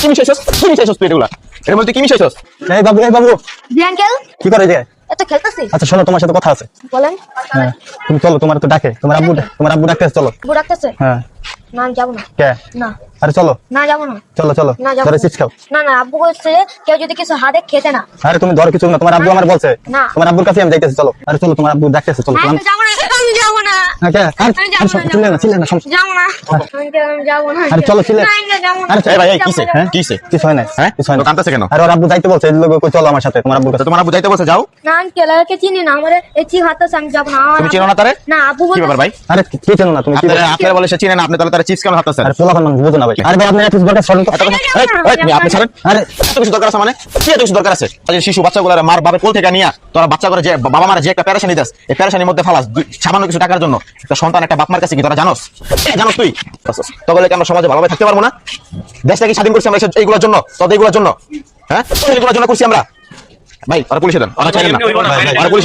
কি মিশাইছস তুই এগুলা এর মধ্যে কি মিশাইছস? এই বাবু জি আঙ্কেল, কি করে যে? এত খেলতেছি। আচ্ছা শোনো, তোমার সাথে কথা আছে। বলেন। হ্যাঁ তুমি চলো, তোমার তো ডাকে, তোমার আব্বু ডাকতেছে, চলো। আব্বু ডাকতেছে? হ্যাঁ। না আমি যাবো না। কে? না আরে চলো না যাবো না। চলো না যাবো ধরে না। চিপস খাও। না না, আব্বু বলছে কেউ যদি কিছু হাতে খেতে না। আরে তুমি ধর কিছু না, তোমার আব্বু আমার বলছে। না। তোমার আব্বুর কাছে আমি যাইতেছি, চলো। আরে চলো, তোমার আব্বু ডাকতেছে, চলো। আমি যাবো না, আমি যাবো না। হ্যাঁ কে? আমি যাবো না, চিল্লে না সমস্যা। যাবো না আঙ্কেল, আমি যাবো না। আরে চলো ছিলে। না, আঙ্কেল, যাবো না। আরে এই ভাই, এই কিসে? হ্যাঁ কিসে? কিছু হয় না, হ্যাঁ কিছু হয় তো না। কাঁদতেছে কেন? আরে ওর আব্বু যাইতে বলছে, এই লোক কই চলো আমার সাথে তোমার আব্বুর তো কাছে। তোমার আব্বু যাইতে বলছে যাও। না আঙ্কেল, একে চিনি না, আমার এই চিক হাতছে, আমি যাবো না। তুমি চেনো না তারে? না আব্বু কি বলছে। ব্যাপার ভাই? আরে কি চেনো না তুমি? কি বলো? আপনারা বলে সে চিনে না, আপনি তাহলে তারে চিপস কেন হাতাচ্ছেন? আরে পোলাপান মানুষ বুঝো না ভাই। আরে ভাই আপনি একটু দরকার সরেন তো। তুমি আপনি ছাড়েন। আরে এত কিছু দরকার আছে মানে? কি এত কিছু দরকার আছে? এই যে শিশু বাচ্চাগুলোর মার বাবার কোল থেকে নিয়া তোরা বাচ্চা করে যে বাবা মারা যে একটা পেরেশানি দেস, এই পেরেশানির মধ্যে ফালাস সামান্য কিছু টাকার জন্য। একটা সন্তান একটা বাপ মার কাছে কি তোরা জানোস? জানোস তুই? তবে কি আমরা সমাজে ভালোভাবে থাকতে পারবো না? দেশটা কি স্বাধীন করছি আমরা এইগুলোর জন্য? তোদের এইগুলোর জন্য? হ্যাঁ এইগুলোর জন্য করছি আমরা। ভাই ওরা পুলিশে দেন, ওরা চাইলেন না, ওরা পুলিশে দেন।